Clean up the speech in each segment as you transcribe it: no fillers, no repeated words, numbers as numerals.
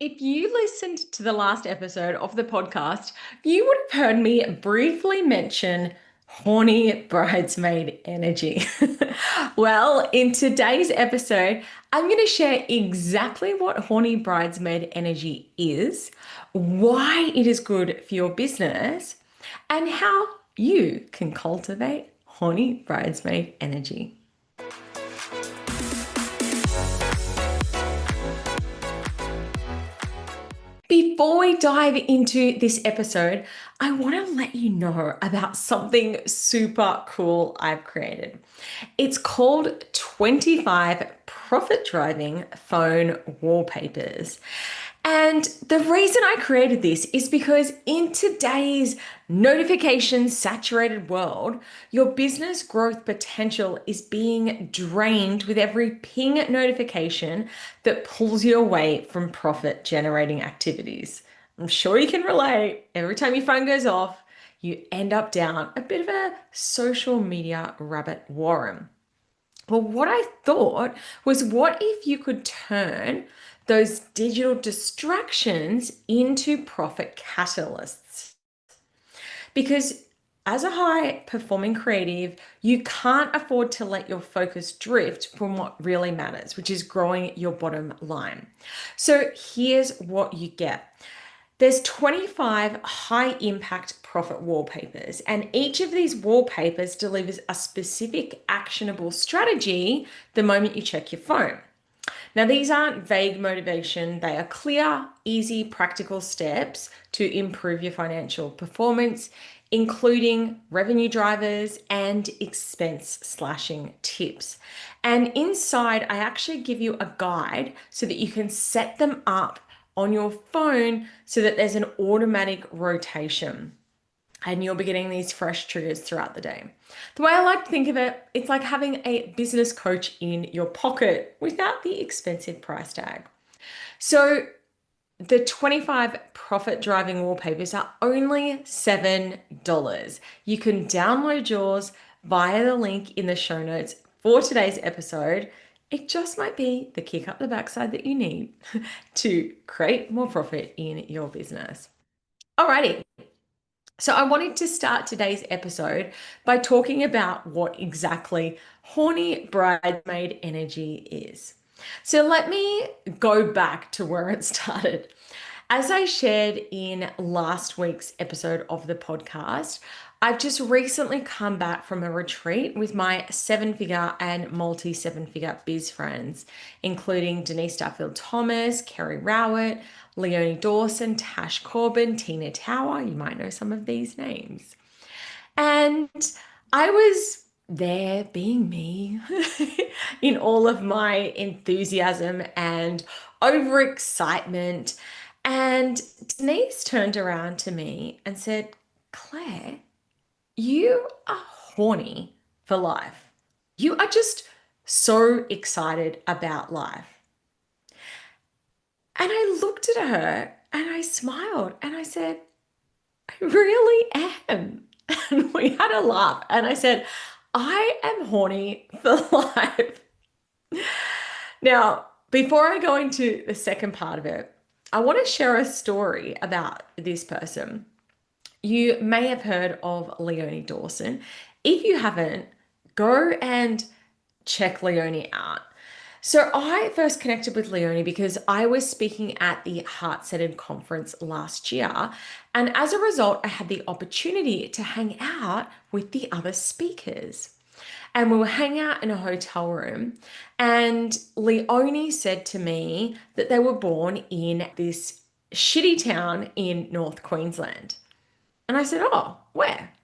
If you listened to the last episode of the podcast, you would have heard me briefly mention Horny Bridesmaid Energy. Well, in today's episode, I'm going to share exactly what Horny Bridesmaid Energy is, why it is good for your business, and how you can cultivate Horny Bridesmaid Energy. Before we dive into this episode, I want to let you know about something super cool I've created. It's called 25 profit driving phone wallpapers. And the reason I created this is because in today's notification saturated world, your business growth potential is being drained with every ping notification that pulls you away from profit generating activities. I'm sure you can relate. Every time your phone goes off, you end up down a bit of a social media rabbit warren. Well, what I thought was, what if you could turn those digital distractions into profit catalysts? Because as a high performing creative, you can't afford to let your focus drift from what really matters, which is growing your bottom line. So here's what you get. There's 25 high impact profit wallpapers, and each of these wallpapers delivers a specific actionable strategy the moment you check your phone. Now, these aren't vague motivation, they are clear, easy, practical steps to improve your financial performance, including revenue drivers and expense slashing tips. And inside, I actually give you a guide so that you can set them up on your phone so that there's an automatic rotation and you'll be getting these fresh triggers throughout the day. The way I like to think of it, it's like having a business coach in your pocket without the expensive price tag. So the 25 profit driving wallpapers are only $7. You can download yours via the link in the show notes for today's episode. It just might be the kick up the backside that you need to create more profit in your business. Alrighty. So I wanted to start today's episode by talking about what exactly Horny Bridesmaid Energy is. So let me go back to where it started. As I shared in last week's episode of the podcast, I've just recently come back from a retreat with my seven-figure and multi-seven-figure biz friends, including Denise Duffield Thomas, Kerry Rowett, Leonie Dawson, Tash Corbin, Tina Tower. You might know some of these names. And I was there being me in all of my enthusiasm and overexcitement. And Denise turned around to me and said, Claire, you are horny for life. You are just so excited about life. And I looked at her and I smiled and I said, I really am. And we had a laugh. And I said, I am horny for life. Now, before I go into the second part of it, I want to share a story about this person. You may have heard of Leonie Dawson. If you haven't, go and check Leonie out. So I first connected with Leonie because I was speaking at the Heart Centered conference last year. And as a result, I had the opportunity to hang out with the other speakers. And we were hanging out in a hotel room. And Leonie said to me that they were born in this shitty town in North Queensland. And I said, oh, where?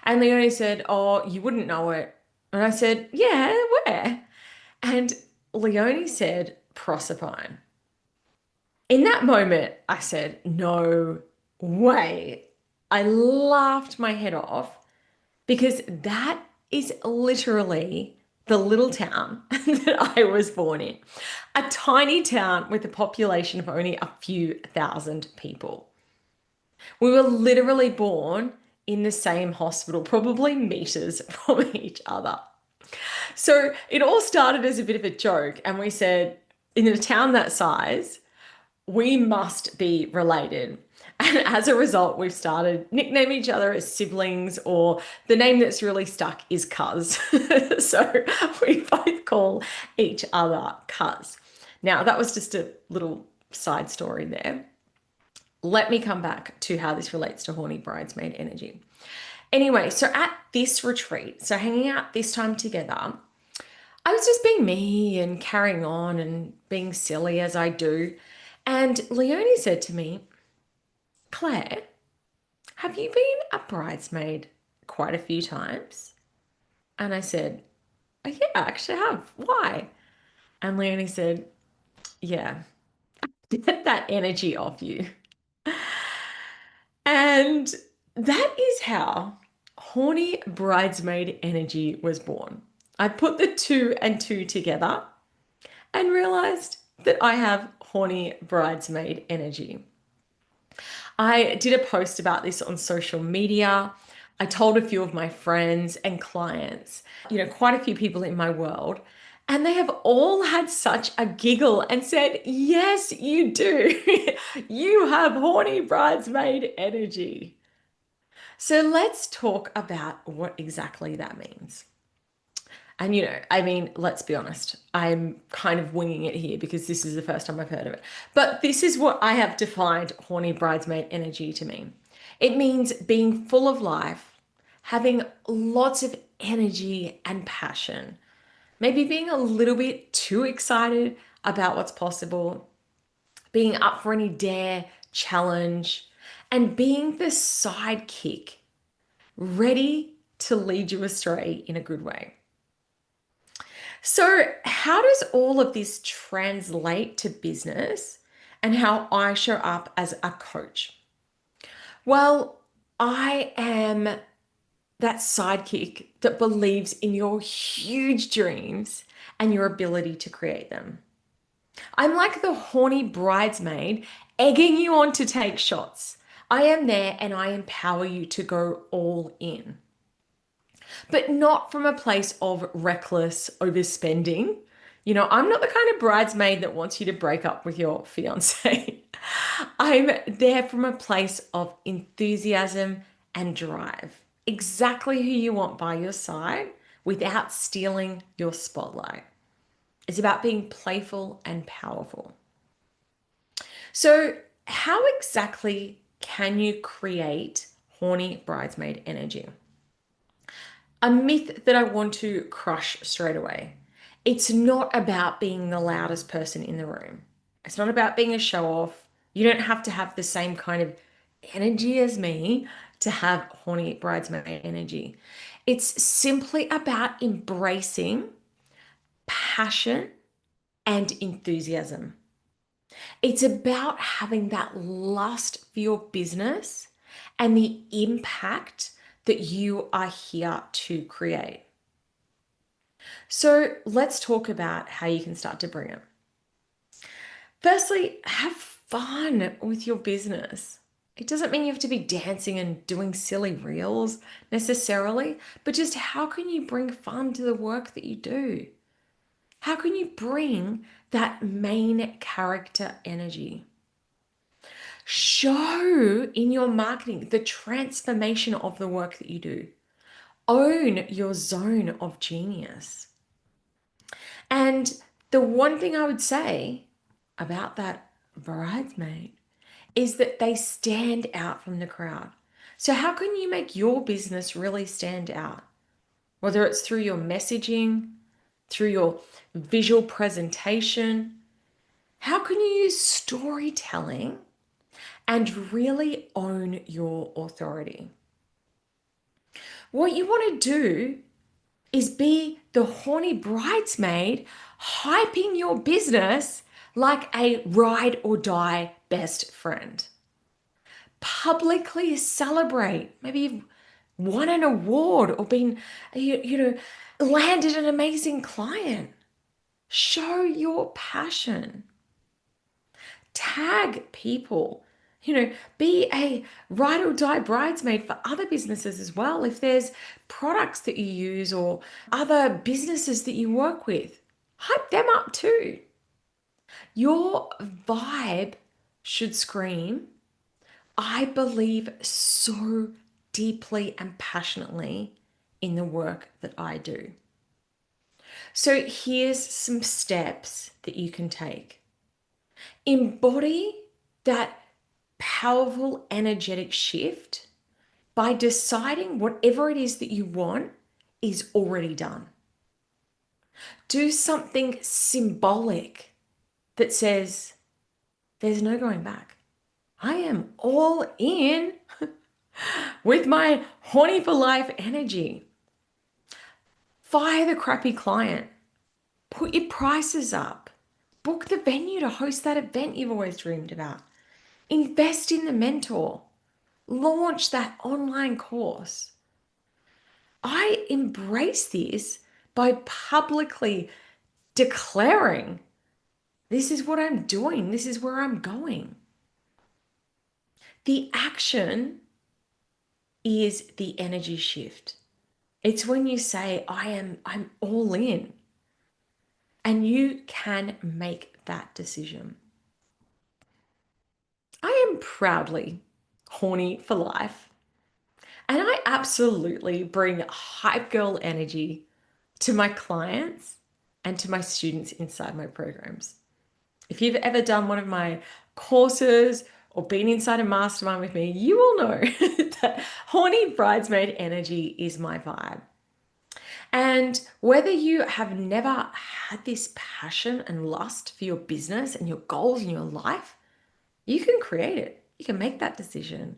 And Leonie said, oh, you wouldn't know it. And I said, yeah, where? And Leonie said, Proserpine. In that moment, I said, no way. I laughed my head off because that is literally the little town that I was born in. A tiny town with a population of only a few thousand people. We were literally born in the same hospital, probably meters from each other. So it all started as a bit of a joke. And we said, in a town that size, we must be related. And as a result, we've started nicknaming each other as siblings, or the name that's really stuck is Cuz. So we both call each other Cuz. Now, that was just a little side story there. Let me come back to how this relates to Horny Bridesmaid Energy. Anyway, so at this retreat, so hanging out this time together, I was just being me and carrying on and being silly as I do. And Leonie said to me, Claire, have you been a bridesmaid quite a few times? And I said, oh, yeah, I actually have. Why? And Leonie said, yeah, get that energy off you. And that is how Horny Bridesmaid Energy was born. I put the two and two together and realized that I have Horny Bridesmaid Energy. I did a post about this on social media. I told a few of my friends and clients, quite a few people in my world, and they have all had such a giggle and said, yes, you do. You have Horny Bridesmaid Energy. So let's talk about what exactly that means. And, let's be honest, I'm kind of winging it here because this is the first time I've heard of it. But this is what I have defined Horny Bridesmaid Energy to mean. It means being full of life, having lots of energy and passion, maybe being a little bit too excited about what's possible, being up for any dare, challenge, and being the sidekick, ready to lead you astray in a good way. So, how does all of this translate to business and how I show up as a coach? Well, I am that sidekick that believes in your huge dreams and your ability to create them. I'm like the horny bridesmaid egging you on to take shots. I am there and I empower you to go all in, but not from a place of reckless overspending. I'm not the kind of bridesmaid that wants you to break up with your fiance. I'm there from a place of enthusiasm and drive. Exactly who you want by your side without stealing your spotlight. It's about being playful and powerful. So, how exactly can you create horny bridesmaid energy? A myth that I want to crush straight away. It's not about being the loudest person in the room. It's not about being a show off. You don't have to have the same kind of energy as me to have horny bridesmaid energy. It's simply about embracing passion and enthusiasm. It's about having that lust for your business and the impact that you are here to create. So let's talk about how you can start to bring it. Firstly, have fun with your business. It doesn't mean you have to be dancing and doing silly reels necessarily, but just how can you bring fun to the work that you do? How can you bring that main character energy? Show in your marketing the transformation of the work that you do. Own your zone of genius. And the one thing I would say about that bridesmaid is that they stand out from the crowd. So, how can you make your business really stand out? Whether it's through your messaging, through your visual presentation, how can you use storytelling and really own your authority? What you want to do is be the horny bridesmaid, hyping your business like a ride or die best friend. Publicly celebrate. Maybe you've won an award or been, landed an amazing client. Show your passion. Tag people. Be a ride or die bridesmaid for other businesses as well. If there's products that you use or other businesses that you work with, hype them up too. Your vibe should scream, I believe so deeply and passionately in the work that I do. So here's some steps that you can take. Embody that powerful energetic shift by deciding whatever it is that you want is already done. Do something symbolic that says, there's no going back. I am all in with my horny for life energy. Fire the crappy client. Put your prices up. Book the venue to host that event you've always dreamed about. Invest in the mentor. Launch that online course. I embrace this by publicly declaring this is what I'm doing, this is where I'm going. The action is the energy shift. It's when you say, I'm all in. And you can make that decision. I am proudly horny for life. And I absolutely bring hype girl energy to my clients and to my students inside my programs. If you've ever done one of my courses or been inside a mastermind with me, you will know that horny bridesmaid energy is my vibe. And whether you have never had this passion and lust for your business and your goals in your life, you can create it. You can make that decision.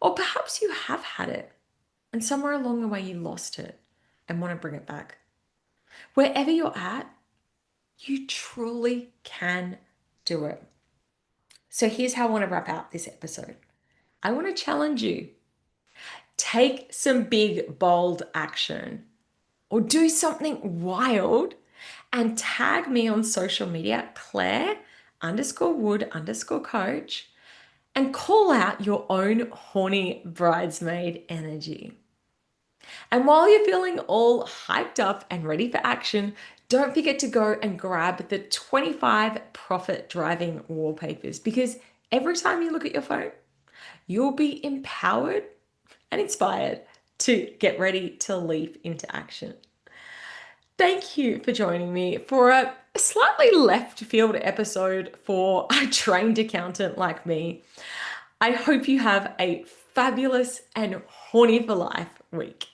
Or perhaps you have had it and somewhere along the way you lost it and want to bring it back. Wherever you're at, you truly can do it. So here's how I want to wrap out this episode. I want to challenge you. Take some big, bold action or do something wild and tag me on social media, Clare_Wood_coach, and call out your own horny bridesmaid energy. And while you're feeling all hyped up and ready for action, don't forget to go and grab the 25 profit driving wallpapers, because every time you look at your phone, you'll be empowered and inspired to get ready to leap into action. Thank you for joining me for a slightly left field episode for a trained accountant like me. I hope you have a fabulous and horny for life week.